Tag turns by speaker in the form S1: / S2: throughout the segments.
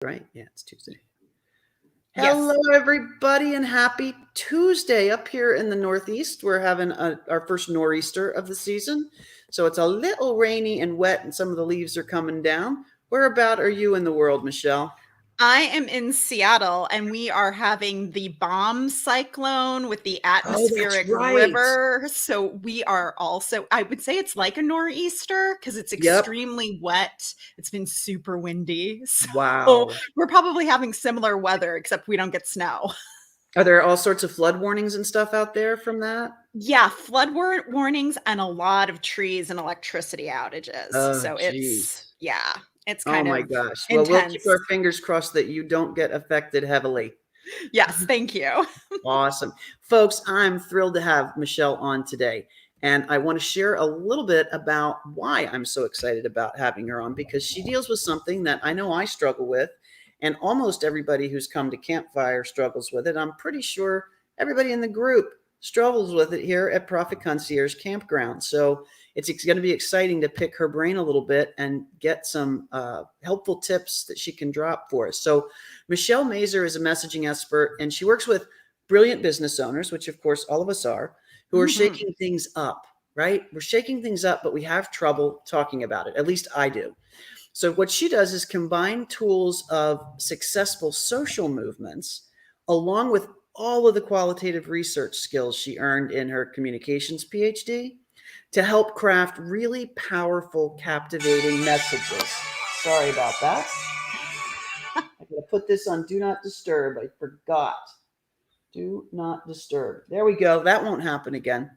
S1: Right? Yeah, it's Tuesday.
S2: Yes.
S1: Hello, everybody, and happy Tuesday. Up here in the Northeast, we're having our first nor'easter of the season. So it's a little rainy and wet, and some of the leaves are coming down. Whereabout are you in the world, Michelle?
S2: I am in Seattle, and we are having the bomb cyclone with the
S1: Oh, that's
S2: atmospheric
S1: right.
S2: river. So we are also, I would say it's like a nor'easter because it's
S1: Yep.
S2: extremely wet. It's been super windy. So
S1: Wow.
S2: we're probably having similar weather, except we don't get snow.
S1: Are there all sorts of flood warnings and stuff out there from that?
S2: Yeah, flood warnings and a lot of trees and electricity outages.
S1: Oh,
S2: So
S1: geez.
S2: it's
S1: Oh,
S2: kind
S1: my
S2: of
S1: gosh. Well, we'll keep
S2: intense.
S1: our fingers crossed that you don't get affected heavily.
S2: Yes, thank you.
S1: Awesome. Folks, I'm thrilled to have Michelle on today. And I want to share a little bit about why I'm so excited about having her on, because she deals with something that I know I struggle with. And almost everybody who's come to Campfire struggles with it. I'm pretty sure everybody in the group struggles with it here at Profit Concierge Campground. So it's going to be exciting to pick her brain a little bit and get some helpful tips that she can drop for us. So Michelle Mazur is a messaging expert, and she works with brilliant business owners, which of course all of us are, who are
S2: Mhm.
S1: shaking things up, right? We're shaking things up, but we have trouble talking about it. At least I do. So what she does is combine tools of successful social movements along with all of the qualitative research skills she earned in her Communications Ph.D. to help craft really powerful, captivating messages. Sorry about that. I'm going to put this on Do Not Disturb. I forgot. Do not disturb. There we go. That won't happen again.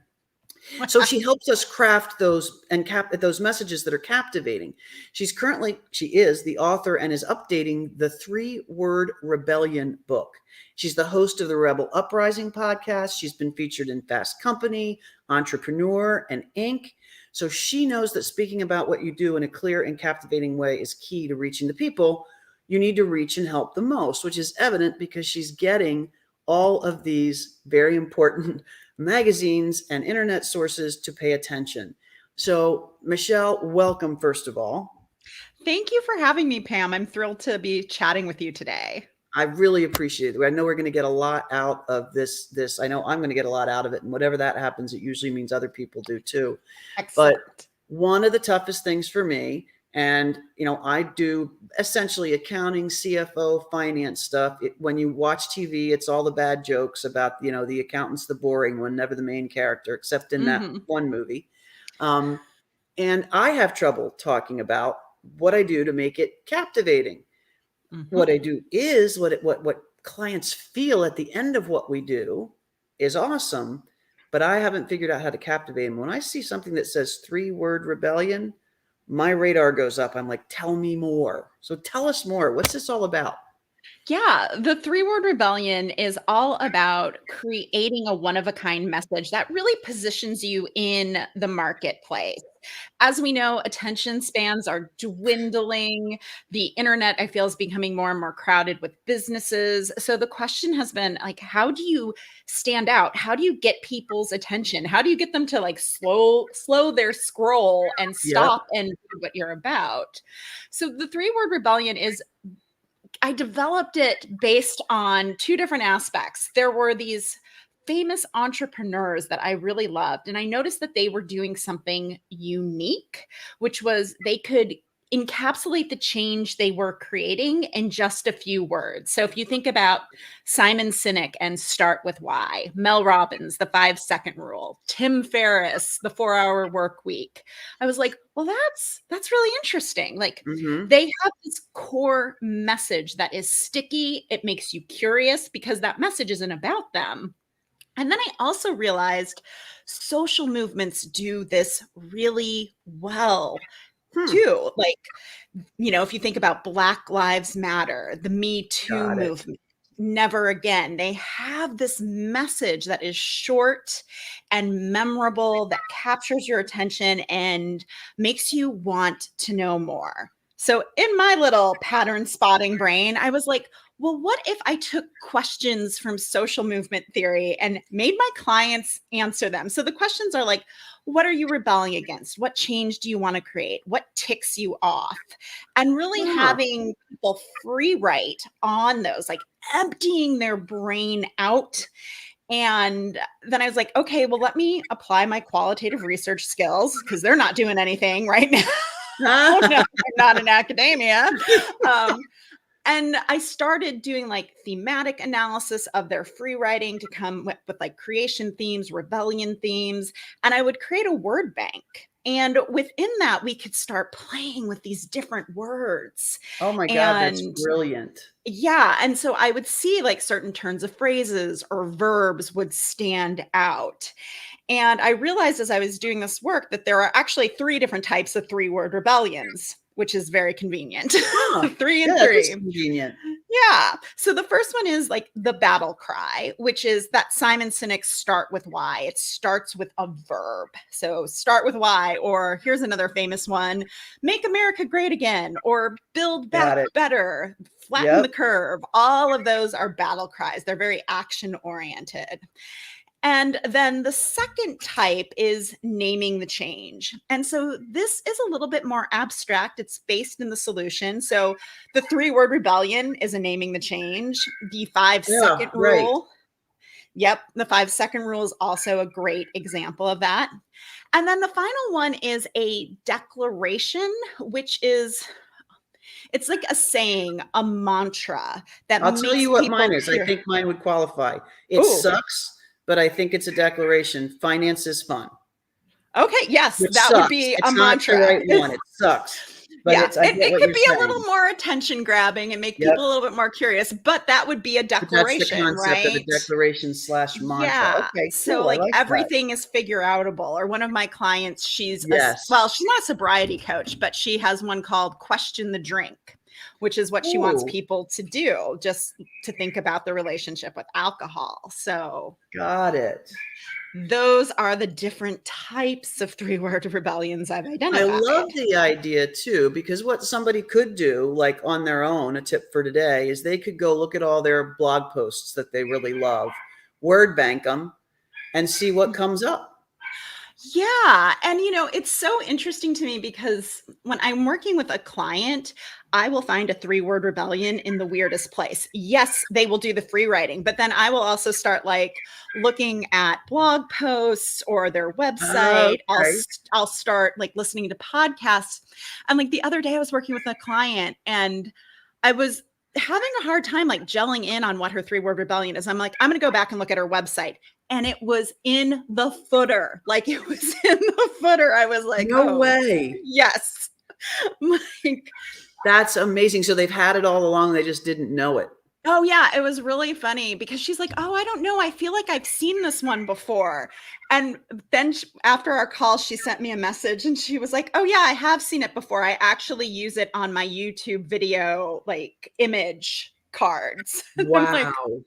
S1: So she helps us craft those and those messages that are captivating. She is the author and is updating the 3-Word Rebellion book. She's the host of the Rebel Uprising podcast. She's been featured in Fast Company, Entrepreneur, and Inc. So she knows that speaking about what you do in a clear and captivating way is key to reaching the people you need to reach and help the most, which is evident because she's getting all of these very important magazines and internet sources to pay attention. So, Michelle, welcome, first of all.
S2: Thank you for having me, Pam. I'm thrilled to be chatting with you today.
S1: I really appreciate it. I know we're going to get a lot out of this. I know I'm going to get a lot out of it. And whatever that happens, it usually means other people do too. But
S2: Excellent.
S1: one of the toughest things for me, and I do essentially accounting, CFO, finance stuff. When you watch TV, it's all the bad jokes about the accountant's the boring one, never the main character, except in that
S2: Mhm.
S1: one movie. Um, and I have trouble talking about what I do to make it captivating. What
S2: Mhm.
S1: I do is what clients feel at the end of what we do is awesome, but I haven't figured out how to captivate them. When I see something that says 3-Word Rebellion, my radar goes up. I'm like, tell me more. So tell us more. What's this all about?
S2: Yeah, the 3-Word Rebellion is all about creating a one-of-a-kind message that really positions you in the marketplace. As we know, attention spans are dwindling. The internet, I feel, is becoming more and more crowded with businesses. So the question has been like, how do you stand out? How do you get people's attention? How do you get them to like slow their scroll and
S1: Yep.
S2: stop and do what you're about? So the 3-Word Rebellion is I developed it based on 2 different aspects. There were these famous entrepreneurs that I really loved, and I noticed that they were doing something unique, which was they could encapsulate the change they were creating in just a few words. So if you think about Simon Sinek and Start with Why, Mel Robbins, the 5-second rule, Tim Ferriss, the 4-hour work week, I was like, well, that's really interesting. Like
S1: Mm-hmm.
S2: they have this core message that is sticky. It makes you curious because that message isn't about them. And then I also realized social movements do this really well
S1: Hmm.
S2: too. Like, if you think about Black Lives Matter, the Me Too
S1: Got it.
S2: movement, Never Again, they have this message that is short and memorable that captures your attention and makes you want to know more. So, in my little pattern spotting brain, I was like, well, what if I took questions from social movement theory and made my clients answer them? So the questions are like, what are you rebelling against? What change do you want to create? What ticks you off? And really
S1: Huh.
S2: having people free write on those, like emptying their brain out. And then I was like, okay, well, let me apply my qualitative research skills because they're not doing anything right now. No, I'm not in academia. Um, and I started doing like thematic analysis of their free writing to come with like creation themes, rebellion themes, and I would create a word bank. And within that, we could start playing with these different words.
S1: Oh my God, that's
S2: And
S1: brilliant.
S2: yeah. And so I would see like certain turns of phrases or verbs would stand out. And I realized as I was doing this work that there are actually 3 different types of 3-word rebellions, which is very convenient.
S1: Huh.
S2: 3 and
S1: Yeah, that is
S2: 3.
S1: convenient.
S2: Yeah. So the first one is like the battle cry, which is that Simon Sinek start with why. It starts with a verb. So start with why, or here's another famous one, make America great again, or build back
S1: Got it.
S2: better, flatten the
S1: Yep.
S2: curve. All of those are battle cries. They're very action oriented. And then the second type is naming the change. And so this is a little bit more abstract. It's based in the solution. So the 3-word rebellion is a naming the change. The 5-second
S1: Yeah, right.
S2: rule. Yep. The 5-second rule is also a great example of that. And then the final one is a declaration, which is, it's like a saying, a mantra that
S1: I'll tell
S2: makes
S1: you what
S2: people
S1: mine is. I think mine would qualify. It
S2: Oh,
S1: sucks, but I think it's a declaration. Finance is fun,
S2: okay. Yes,
S1: which
S2: that would
S1: sucks.
S2: be a
S1: It's not the
S2: mantra.
S1: right one. It sucks, but
S2: Yeah,
S1: it's, I get
S2: it
S1: what
S2: could
S1: you're
S2: be a little
S1: saying.
S2: more attention grabbing and make
S1: Yep.
S2: people a little bit more curious, but that would be a
S1: But that's the
S2: declaration,
S1: concept of a
S2: right?
S1: declaration slash mantra.
S2: Yeah.
S1: Okay,
S2: So
S1: cool. I
S2: like
S1: like that.
S2: everything is figure outable. Or one of my clients, she's
S1: Yes.
S2: well, she's not a sobriety coach, but she has one called Question the Drink, which is what she wants
S1: Ooh,
S2: people to do, just to think about the relationship with alcohol. So
S1: got it.
S2: those are the different types of 3-word rebellions I've
S1: I
S2: identified.
S1: love the idea too, because what somebody could do, like on their own, a tip for today, is they could go look at all their blog posts that they really love, word bank them, and see what comes up.
S2: Yeah. And, it's so interesting to me because when I'm working with a client, I will find a 3-word rebellion in the weirdest place. Yes, they will do the free writing, but then I will also start like looking at blog posts or their website.
S1: Okay.
S2: I'll start like listening to podcasts. And like the other day I was working with a client and I was having a hard time like gelling in on what her 3-word rebellion is. I'm like, I'm going to go back and look at her website. And it was in the footer. Like it was in the footer. I was like,
S1: No
S2: oh,
S1: way.
S2: yes. Like,
S1: That's amazing. So they've had it all along. They just didn't know it.
S2: oh, yeah. It was really funny because she's like, oh, I don't know. I feel like I've seen this one before. And then after our call, she sent me a message and she was like, oh, yeah, I have seen it before. I actually use it on my YouTube video, like image cards. I'm like,
S1: Wow.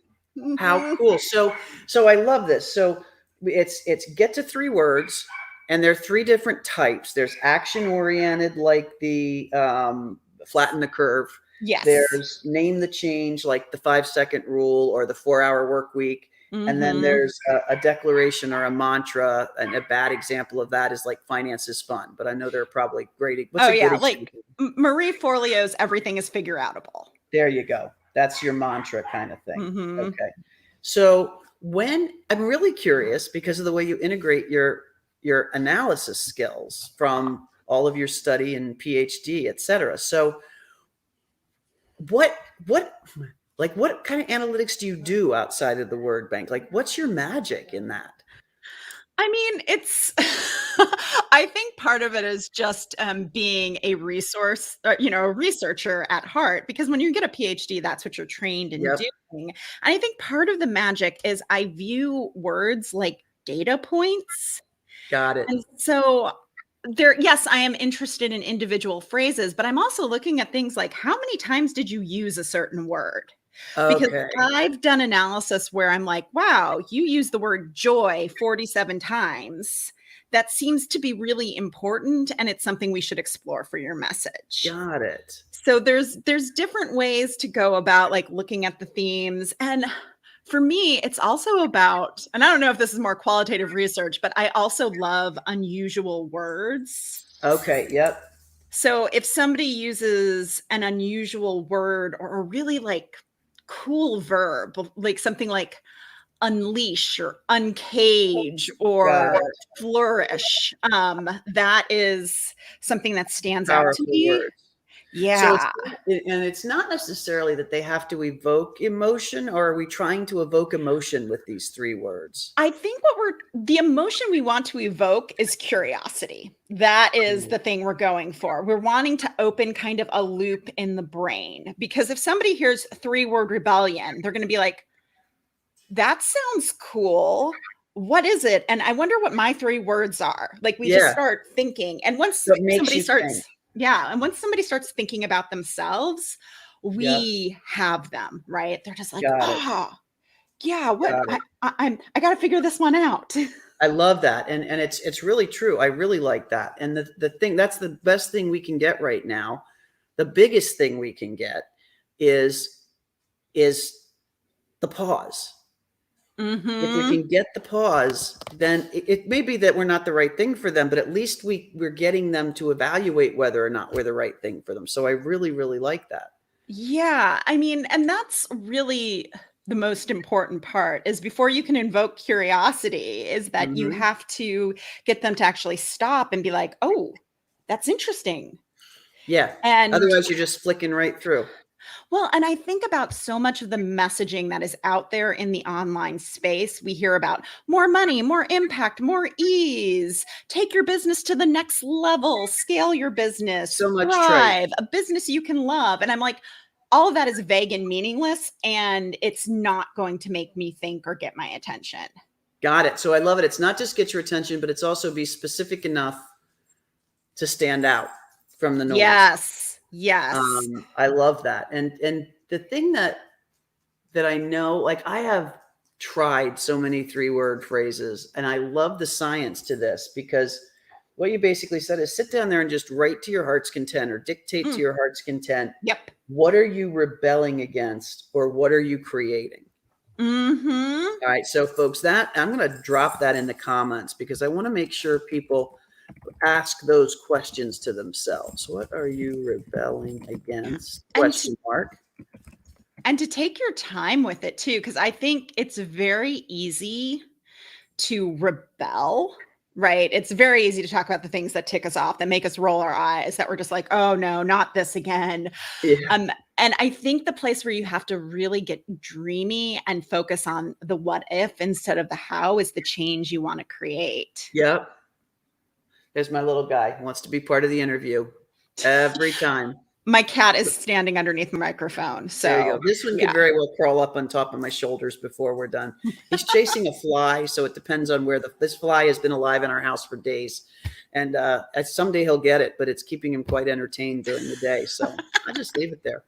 S1: How
S2: mhm.
S1: cool. So I love this. So it's get to 3 words, and there are 3 different types. There's action oriented, like the flatten the curve.
S2: Yes.
S1: There's name the change, like the 5-second rule or the 4-hour work week. And then
S2: Mm-hmm.
S1: there's a declaration or a mantra. And a bad example of that is like finance is fun. But I know there are probably great. What's
S2: Oh,
S1: a good
S2: yeah.
S1: example?
S2: Like Marie Forleo's Everything is Figure Outable.
S1: There you go. That's your mantra kind of thing.
S2: Mm-hmm.
S1: Okay. So when I'm really curious because of the way you integrate your analysis skills from all of your study and PhD, et cetera. So what what kind of analytics do you do outside of the word bank? Like what's your magic in that?
S2: I mean, it's, I think part of it is just being a resource, or, a researcher at heart, because when you get a PhD, that's what you're trained in
S1: Yep.
S2: doing. And I think part of the magic is I view words like data points.
S1: Got it.
S2: And so yes, I am interested in individual phrases, but I'm also looking at things like how many times did you use a certain word? Because
S1: Okay.
S2: I've done analysis where I'm like, wow, you use the word joy 47 times. That seems to be really important, and it's something we should explore for your message.
S1: Got it.
S2: So there's different ways to go about like looking at the themes. And For me, it's also about, and I don't know if this is more qualitative research, but I also love unusual words.
S1: Okay. Yep.
S2: So if somebody uses an unusual word or a really like cool verb, like something like unleash or uncage
S1: Got
S2: or
S1: it.
S2: flourish, that is something that stands out to
S1: Powerful
S2: me.
S1: words. So
S2: Yeah.
S1: it's not necessarily that they have to evoke emotion, or are we trying to evoke emotion with these three words?
S2: I think the emotion we want to evoke is curiosity. That is the thing we're going for. We're wanting to open kind of a loop in the brain, because if somebody hears three-word rebellion, they're going to be like, that sounds cool. What is it? And I wonder what my three words are. Like we just
S1: Yeah.
S2: start thinking. And once
S1: So it makes
S2: somebody
S1: you think.
S2: starts, yeah, and once somebody starts thinking about themselves,
S1: Yep.
S2: we have them, right? They're just like,
S1: Got it.
S2: oh, yeah, what
S1: Got it.
S2: I got to figure this one out.
S1: I love that. And it's really true. I really like that. And the thing, that's the best thing we can get right now. The biggest thing we can get is the pause. If we
S2: Mm-hmm.
S1: can get the pause, then it may be that we're not the right thing for them, but at least we're getting them to evaluate whether or not we're the right thing for them. So I really, really like that.
S2: Yeah, I mean, and that's really the most important part, is before you can invoke curiosity, is that you
S1: Hmm.
S2: have to get them to actually stop and be like, "Oh, that's interesting."
S1: Yeah.
S2: And
S1: Otherwise, you're just flicking right through.
S2: well, and I think about so much of the messaging that is out there in the online space. We hear about more money, more impact, more ease, take your business to the next level, scale your business,
S1: So much trite.
S2: thrive, a business you can love. And I'm like, all of that is vague and meaningless, and it's not going to make me think or get my attention.
S1: Got it. So I love it. It's not just get your attention, but it's also be specific enough to stand out from the noise.
S2: Yes. Yes.
S1: I love that. And the thing that I know, like I have tried so many three-word phrases, and I love the science to this, because what you basically said is sit down there and just write to your heart's content or dictate to
S2: Mm,
S1: your heart's content.
S2: yep.
S1: What are you rebelling against, or what are you creating?
S2: Mm-hmm.
S1: All right, so folks, that I'm going to drop that in the comments because I want to make sure people ask those questions to themselves. What are you rebelling against?
S2: And
S1: Question mark.
S2: And to take your time with it too, because I think it's very easy to rebel, right? It's very easy to talk about the things that tick us off, that make us roll our eyes, that we're just like, oh no, not this again.
S1: Yeah.
S2: And I think the place where you have to really get dreamy and focus on the what if instead of the how is the change you want to create.
S1: Yep. There's my little guy who wants to be part of the interview every time.
S2: My cat is standing underneath the microphone.
S1: There you go.
S2: So
S1: This one could
S2: yeah.
S1: very well crawl up on top of my shoulders before we're done. He's chasing a fly, so it depends on where this fly has been alive in our house for days. And someday he'll get it, but it's keeping him quite entertained during the day. So I just leave it there.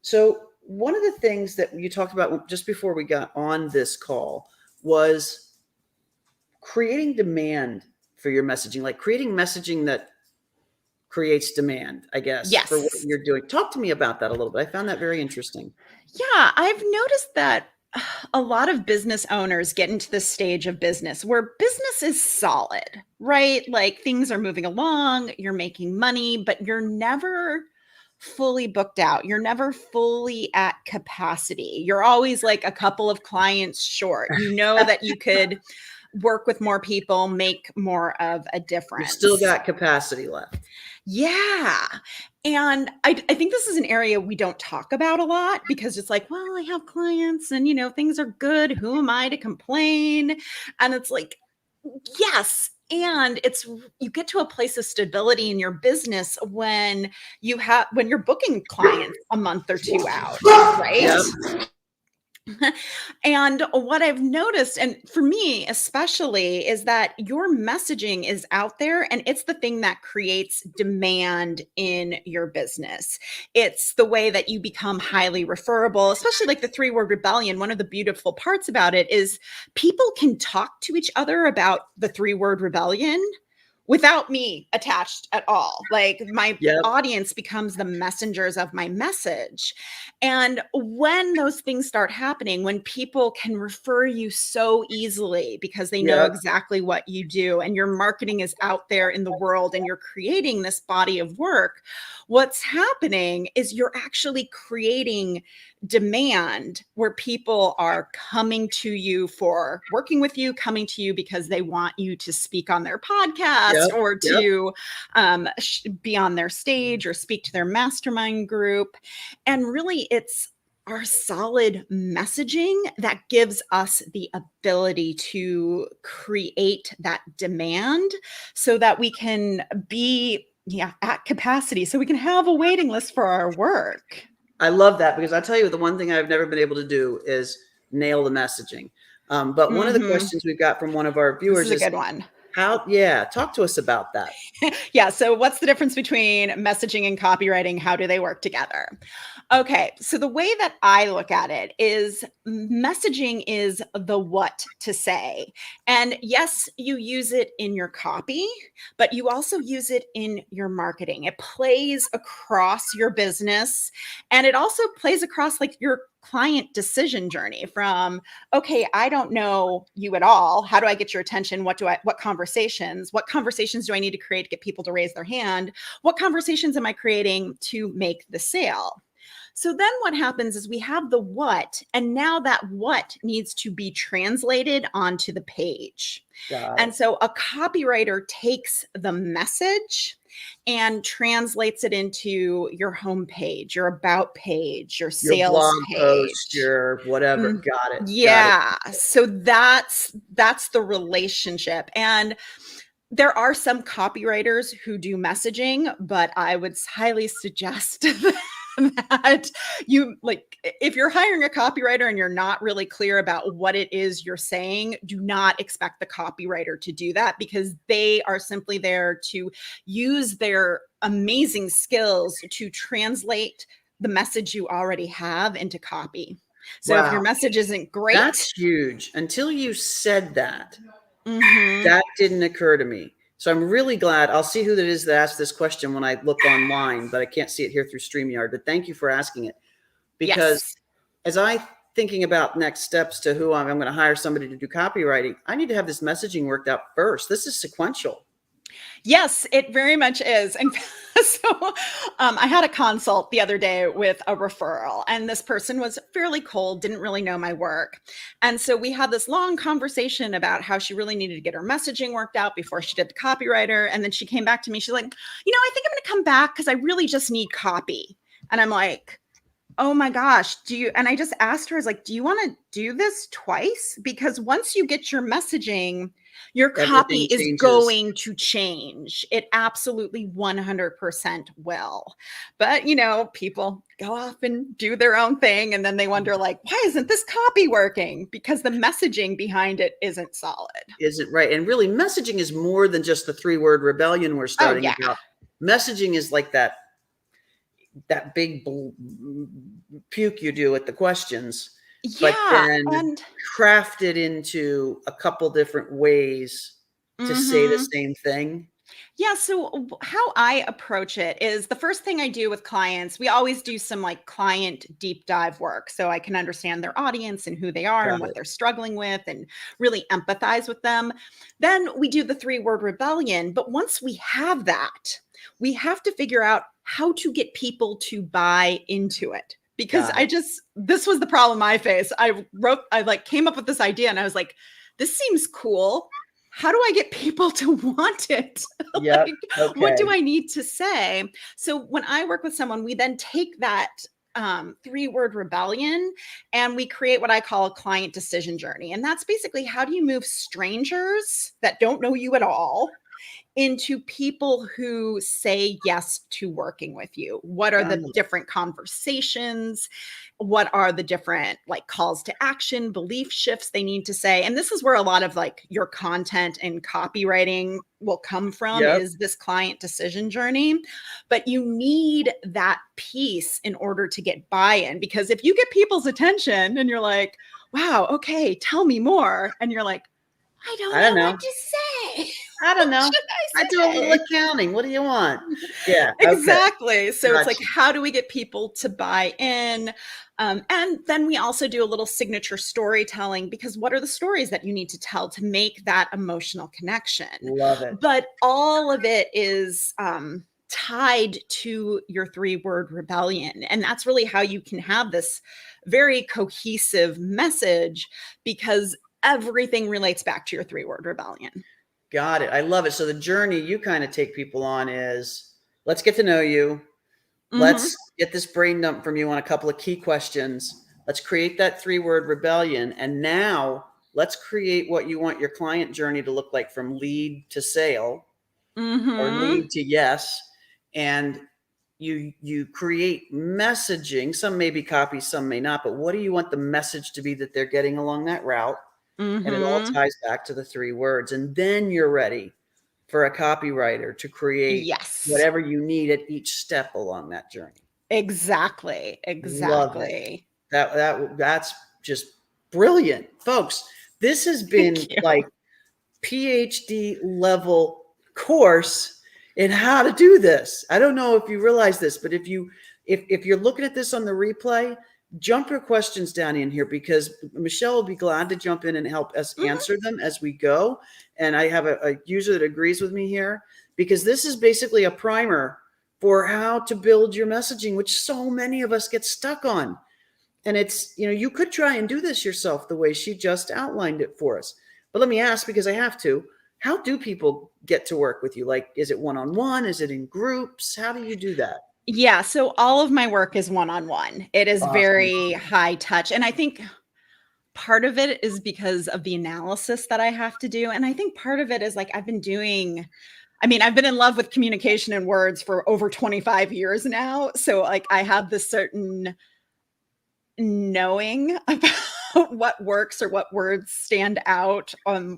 S1: So one of the things that you talked about just before we got on this call was creating demand for your messaging, like creating messaging that creates demand, I guess, for what
S2: Yes.
S1: you're doing. Talk to me about that a little bit. I found that very interesting.
S2: Yeah, I've noticed that a lot of business owners get into this stage of business where business is solid, right? Like things are moving along, you're making money, but you're never fully booked out. You're never fully at capacity. You're always like a couple of clients short. You know that you could work with more people, make more of a
S1: You've still
S2: difference.
S1: got capacity left.
S2: Yeah. And I think this is an area we don't talk about a lot because it's like, well, I have clients and, things are good. Who am I to complain? And it's like, yes. And you get to a place of stability in your business when you're booking clients a month or two out, right?
S1: Yep.
S2: And what I've noticed, and for me especially, is that your messaging is out there and it's the thing that creates demand in your business. It's the way that you become highly referable, especially like the three-word rebellion. One of the beautiful parts about it is people can talk to each other about the three-word rebellion without me attached at all. Like my
S1: Yep.
S2: audience becomes the messengers of my message. And when those things start happening, when people can refer you so easily because they know
S1: Yep.
S2: exactly what you do and your marketing is out there in the world and you're creating this body of work, what's happening is you're actually creating demand where people are coming to you for working with you, coming to you because they want you to speak on their podcast
S1: Yep.
S2: or
S1: Yep.
S2: to be on their stage or speak to their mastermind group. And really, it's our solid messaging that gives us the ability to create that demand so that we can be at capacity, so we can have a waiting list for our work.
S1: I love that, because I tell you, the one thing I've never been able to do is nail the messaging. But one of the questions we've got from one of our
S2: This
S1: viewers
S2: is a
S1: is
S2: good one.
S1: talk to us about that.
S2: Yeah. So, what's the difference between messaging and copywriting? How do they work together? Okay. So, the way that I look at it is messaging is the what to say. And yes, you use it in your copy, but you also use it in your marketing. It plays across your business and it also plays across like your client decision journey from, okay, I don't know you at all. How do I get your attention? What conversations do I need to create to get people to raise their hand? What conversations am I creating to make the sale? So then what happens is we have the what, and now that what needs to be translated onto the page. And so a copywriter takes the message and translates it into your homepage, your about page, your
S1: Your
S2: sales
S1: blog post,
S2: page.
S1: your whatever. Got it.
S2: Yeah. So that's the relationship. And there are some copywriters who do messaging, but I would highly suggest that you if you're hiring a copywriter and you're not really clear about what it is you're saying, do not expect the copywriter to do that, because they are simply there to use their amazing skills to translate the message you already have into copy. So if your message isn't great,
S1: that's huge. Until you said that, that didn't occur to me. So I'm really glad. I'll see who that is that asked this question when I look online, but I can't see it here through StreamYard. But thank you for asking it, because as I thinking about next steps to who I'm going to hire somebody to do copywriting, I need to have this messaging worked out first. This is sequential.
S2: Yes, it very much is. And so I had a consult the other day with a referral, and this person was fairly cold, didn't really know my work. And so we had this long conversation about how she really needed to get her messaging worked out before she did the copywriter. And then she came back to me. She's like, I think I'm going to come back because I really just need copy. And I'm like, oh my gosh, and I just asked her, I was like, do you want to do this twice? Because once you get your messaging, your copy is going to change. It absolutely 100% will. But, people go off and do their own thing. And then they wonder, like, why isn't this copy working? Because the messaging behind it isn't solid.
S1: Isn't right. And really, messaging is more than just the 3-word rebellion we're starting about. Messaging is like that big puke you do at the questions, but then craft it into a couple different ways to say the same thing.
S2: Yeah. So how I approach it is, the first thing I do with clients, we always do some client deep dive work so I can understand their audience and who they are and what they're struggling with and really empathize with them. Then we do the 3-word rebellion. But once we have that, we have to figure out how to get people to buy into it. Because this was the problem I faced. I came up with this idea and I was like, this seems cool. How do I get people to want it? What do I need to say? So when I work with someone, we then take that 3-word rebellion and we create what I call a client decision journey. And that's basically, how do you move strangers that don't know you at all into people who say yes to working with you? What are the different conversations? What are the different calls to action, belief shifts they need to say? And this is where a lot of your content and copywriting will come from, is this client decision journey. But you need that piece in order to get buy-in, because if you get people's attention and you're like, wow, okay, tell me more. And you're like, I don't know what to say.
S1: I don't know.
S2: Should
S1: I
S2: I
S1: do a little
S2: say?
S1: accounting. What do you want? Yeah. Okay.
S2: Exactly. So it's like,
S1: Gotcha.
S2: how do we get people to buy in? And then we also do a little signature storytelling, because what are the stories that you need to tell to make that emotional connection?
S1: Love it.
S2: But all of it is tied to your 3-word rebellion. And that's really how you can have this very cohesive message, because everything relates back to your 3-word rebellion.
S1: Got it. I love it. So the journey you kind of take people on is, let's get to know you.
S2: Mm-hmm.
S1: Let's get this brain dump from you on a couple of key questions. Let's create that 3-word rebellion. And now let's create what you want your client journey to look like, from lead to sale or
S2: Mm-hmm.
S1: lead to yes. And you create messaging. Some may be copy, some may not, but what do you want the message to be that they're getting along that route? And it all
S2: Mm-hmm.
S1: ties back to the 3 words. And then you're ready for a copywriter to create
S2: Yes.
S1: whatever you need at each step along that journey.
S2: Exactly.
S1: Love it.
S2: Exactly.
S1: That's just brilliant, folks. This has been
S2: Thank you.
S1: like PhD level course in how to do this. I don't know if you realize this, but if you're looking at this on the replay, jump your questions down in here, because Michelle will be glad to jump in and help us
S2: Mhm.
S1: answer them as we go. And I have a user that agrees with me here, because this is basically a primer for how to build your messaging, which so many of us get stuck on. And it's, you could try and do this yourself the way she just outlined it for us. But let me ask, because I have to, how do people get to work with you? Like, is it one-on-one? Is it in groups? How do you do that?
S2: Yeah, so all of my work is one-on-one. It is
S1: Awesome.
S2: very high touch, and I think part of it is because of the analysis that I have to do, and I think part of it is, like, I've been in love with communication and words for over 25 years now, so, like, I have this certain knowing about what works or what words stand out. I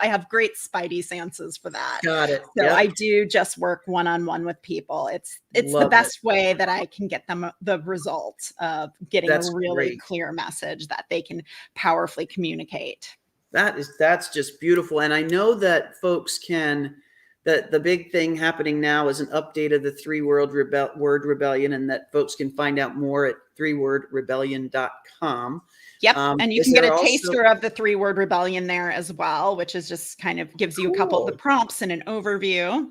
S2: have great spidey senses for that.
S1: Got it.
S2: So I
S1: Yep.
S2: do just work one-on-one with people. It's the
S1: Love it.
S2: best way that I can get them the result of getting a
S1: That's
S2: really
S1: great.
S2: clear message that they can powerfully communicate.
S1: That's just beautiful. And I know that folks can, that the big thing happening now is an update of the 3-word rebellion, and that folks can find out more at 3wordrebellion.com.
S2: Yep, and you
S1: Is
S2: can get
S1: there
S2: a
S1: also
S2: taster of the 3-word rebellion there as well, which is just kind of gives you a couple of the
S1: cool?
S2: prompts and an overview.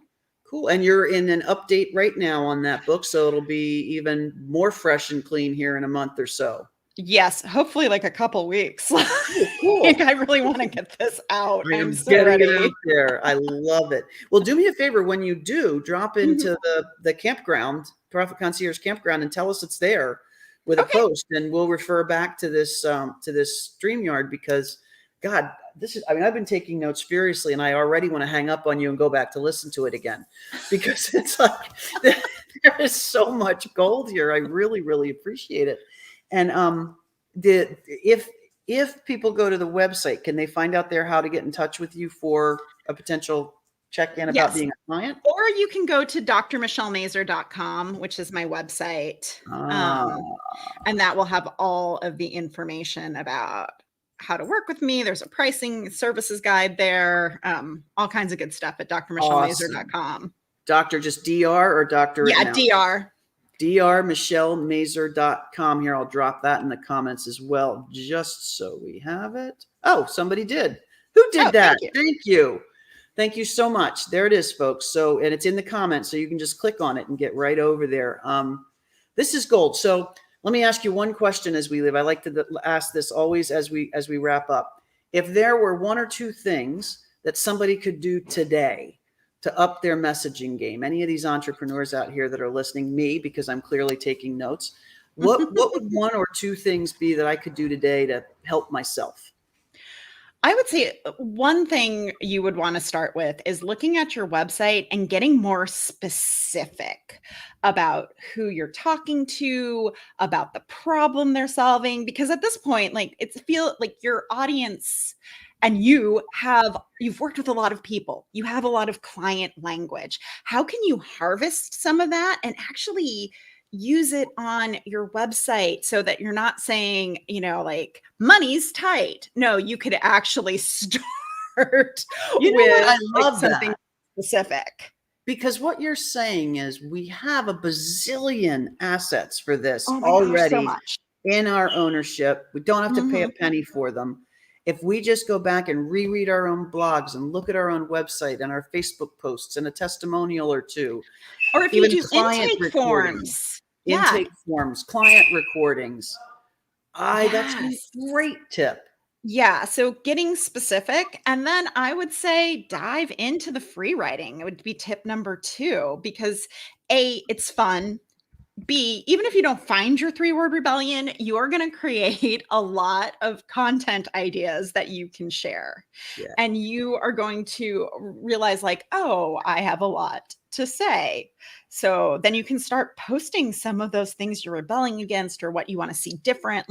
S1: Cool. And you're in an update right now on that book, so it'll be even more fresh and clean here in a month or so.
S2: Yes, hopefully like a couple weeks.
S1: Oh,
S2: Like,
S1: cool.
S2: I really wanna get this out.
S1: I
S2: I'm
S1: am
S2: so
S1: getting it out
S2: ready.
S1: there. I love it. Well, do me a favor, when you do, drop
S2: Mhm.
S1: into the campground, Profit Concierge Campground, and tell us it's there with a
S2: Okay.
S1: post, and we'll refer back to this StreamYard, because God, this is, I mean, I've been taking notes furiously, and I already want to hang up on you and go back to listen to it again, because it's like there is so much gold here. I really, really appreciate it. And the if people go to the website, can they find out there how to get in touch with you for a potential check-in about
S2: Yes.
S1: being a client?
S2: Or you can go to drmichellemazur.com, which is my website,
S1: Ah,
S2: and that will have all of the information about how to work with me. There's a pricing services guide there, all kinds of good stuff at
S1: awesome.
S2: drmichellemazur.com.
S1: Doctor, just DR or doctor written
S2: Yeah,
S1: out?
S2: DR.
S1: drmichellemazur.com. Here, I'll drop that in the comments as well, just so we have it. Oh, somebody did. Who did
S2: Oh,
S1: that?
S2: thank you.
S1: Thank you. Thank you so much. There it is, folks. So, and it's in the comments, so you can just click on it and get right over there. This is gold. So let me ask you one question as we leave. I like to ask this always as we wrap up. If there were one or two things that somebody could do today to up their messaging game, any of these entrepreneurs out here that are listening, me, because I'm clearly taking notes, what would one or two things be that I could do today to help myself?
S2: I would say one thing you would want to start with is looking at your website and getting more specific about who you're talking to, about the problem they're solving. Because at this point, like, it's feel like your audience and you've worked with a lot of people. You have a lot of client language. How can you harvest some of that and actually use it on your website so that you're not saying, like, money's tight. No, you could actually start
S1: You know what?
S2: with
S1: I
S2: like
S1: love
S2: something
S1: that.
S2: specific.
S1: Because what you're saying is we have a bazillion assets for this
S2: Oh my gosh, so
S1: already
S2: much.
S1: in our ownership. We don't have to pay a
S2: Mhm.
S1: penny for them. If we just go back and reread our own blogs and look at our own website and our Facebook posts and a testimonial or two,
S2: Or if you
S1: even
S2: do
S1: client
S2: intake
S1: recordings,
S2: forms. Yeah.
S1: intake forms, client recordings. That's a
S2: Yes.
S1: great tip.
S2: Yeah, so getting specific, and then I would say dive into the free writing. It would be tip number 2 because A, it's fun. B, even if you don't find your 3-word rebellion, you're going to create a lot of content ideas that you can share.
S1: Yeah.
S2: And you are going to realize like, "Oh, I have a lot to say." So then you can start posting some of those things you're rebelling against or what you want to see different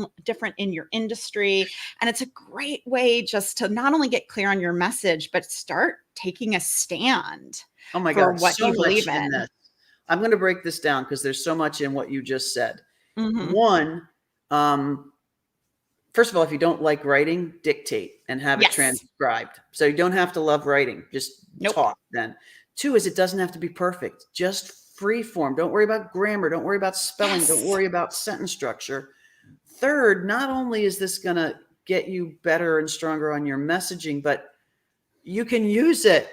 S2: in your industry. And it's a great way just to not only get clear on your message, but start taking a stand
S1: Oh my
S2: for
S1: God,
S2: what
S1: so
S2: you
S1: much
S2: believe
S1: in
S2: in.
S1: this. I'm going to break this down because there's so much in what you just said.
S2: Mhm.
S1: One, first of all, if you don't like writing, dictate and have it
S2: Yes.
S1: transcribed. So you don't have to love writing, just
S2: Nope.
S1: talk then. Two is it doesn't have to be perfect, just free form. Don't worry about grammar. Don't worry about spelling. Don't
S2: Yes.
S1: worry about sentence structure. Third, not only is this going to get you better and stronger on your messaging, but you can use it.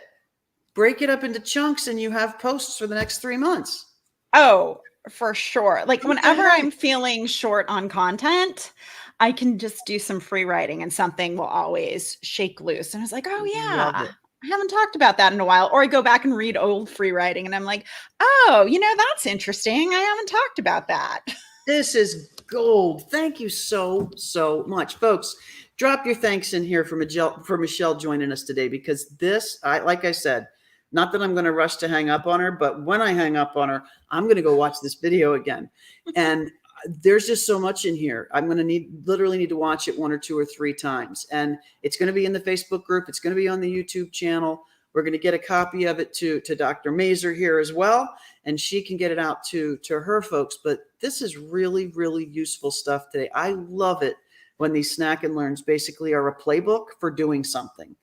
S1: Break it up into chunks and you have posts for the next 3 months.
S2: Oh, for sure. Like
S1: What the
S2: whenever
S1: heck?
S2: I'm feeling short on content, I can just do some free writing and something will always shake loose. And I was like, oh
S1: Love
S2: yeah,
S1: it.
S2: I haven't talked about that in a while. Or I go back and read old free writing and I'm like, oh, that's interesting. I haven't talked about that.
S1: This is gold. Thank you so, so much. Folks, drop your thanks in here for Michelle joining us today because like I said, not that I'm going to rush to hang up on her, but when I hang up on her, I'm going to go watch this video again. And there's just so much in here. I'm going to literally need to watch it 1 or 2 or 3 times. And it's going to be in the Facebook group. It's going to be on the YouTube channel. We're going to get a copy of it to Dr. Mazur here as well, and she can get it out to her folks. But this is really, really useful stuff today. I love it when these snack and learns basically are a playbook for doing something.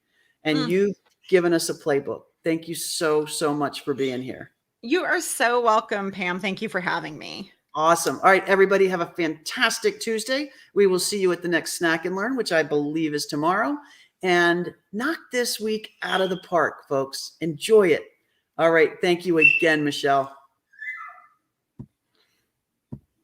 S1: And
S2: Mm.
S1: you've given us a playbook. Thank you so, so much for being here.
S2: You are so welcome, Pam. Thank you for having me.
S1: Awesome. All right, everybody, have a fantastic Tuesday. We will see you at the next Snack and Learn, which I believe is tomorrow. And knock this week out of the park, folks. Enjoy it. All right. Thank you again, Michelle.